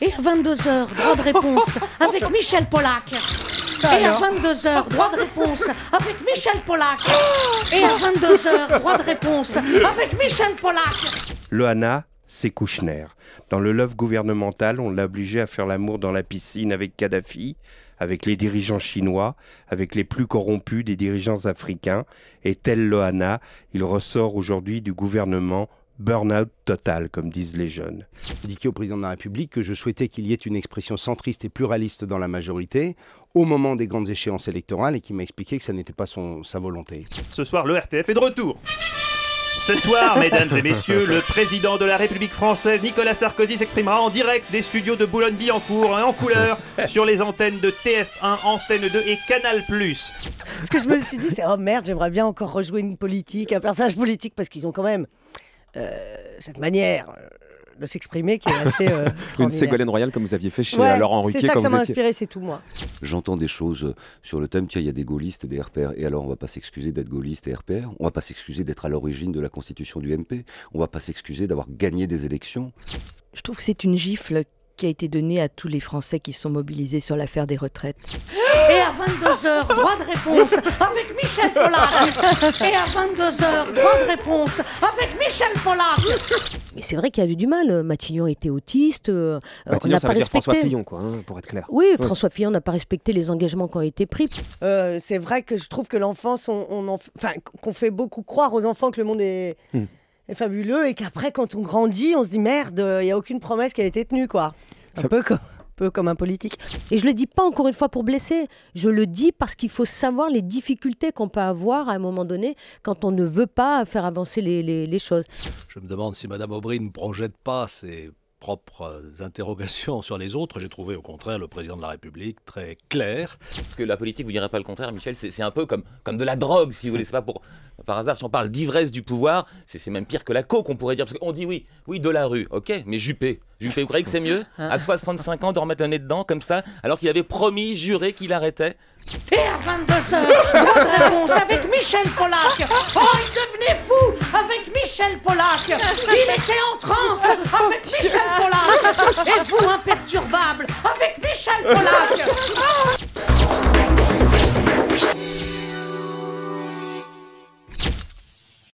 Et à 22h, droit de réponse avec Michel Polac. Et à 22h, droit de réponse avec Michel Polac. Et à 22h, droit de réponse avec Michel Polac. Loana, c'est Kouchner. Dans le love gouvernemental, on l'a obligé à faire l'amour dans la piscine avec Kadhafi, avec les dirigeants chinois, avec les plus corrompus des dirigeants africains. Et tel Loana, il ressort aujourd'hui du gouvernement burn-out total, comme disent les jeunes. J'ai indiqué au président de la République que je souhaitais qu'il y ait une expression centriste et pluraliste dans la majorité au moment des grandes échéances électorales et qu'il m'a expliqué que ça n'était pas sa volonté. Ce soir, le RTF est de retour. Ce soir, mesdames et messieurs, le président de la République française, Nicolas Sarkozy, s'exprimera en direct des studios de Boulogne-Billancourt, en couleur, sur les antennes de TF1, Antenne 2 et Canal+. Ce que je me suis dit, c'est oh merde, j'aimerais bien encore rejouer une politique, un personnage politique, parce qu'ils ont quand même cette manière de s'exprimer qui est assez une Ségolène Royal comme vous aviez fait chez Laurent Ruquier. C'est ça que ça m'a étiez... inspiré, c'est tout moi. J'entends des choses sur le thème, tiens, il y a des gaullistes et des RPR, et alors on va pas s'excuser d'être gaulliste et RPR, on va pas s'excuser d'être à l'origine de la constitution du MP, on va pas s'excuser d'avoir gagné des élections. Je trouve que c'est une gifle qui a été donnée à tous les Français qui sont mobilisés sur l'affaire des retraites. Et à 22h, droit de réponse avec Michel Polac. Et à 22h, droit de réponse avec Michel Polac. Mais c'est vrai qu'il y a eu du mal. Matignon était autiste. Matignon, on n'a ça pas veut dire respecté. François Fillon, quoi, hein, pour être clair. Oui, François Fillon n'a pas respecté les engagements qui ont été pris. C'est vrai que je trouve que l'enfance, qu'on fait beaucoup croire aux enfants que le monde est fabuleux et qu'après, quand on grandit, on se dit merde, il n'y a aucune promesse qui a été tenue, quoi. Un peu comme un politique. Et je le dis pas encore une fois pour blesser, je le dis parce qu'il faut savoir les difficultés qu'on peut avoir à un moment donné quand on ne veut pas faire avancer les choses. Je me demande si Madame Aubry ne projette pas ses propres interrogations sur les autres. J'ai trouvé au contraire le président de la République très clair. Parce que la politique, vous direz pas le contraire, Michel, c'est un peu comme de la drogue, si vous voulez. C'est pas par hasard, si on parle d'ivresse du pouvoir, c'est même pire que la coke, on pourrait dire. Parce qu'on dit oui, de la rue, ok, mais Juppé, vous croyez que c'est mieux, à 65 ans, de remettre le nez dedans, comme ça, alors qu'il avait promis, juré qu'il arrêtait? Et à 22h, droit de réponse avec Michel Polac. Oh, il devenait fou avec Michel Polac. Il était en transe avec Michel Polac. Et vous, imperturbable, avec Michel Polac.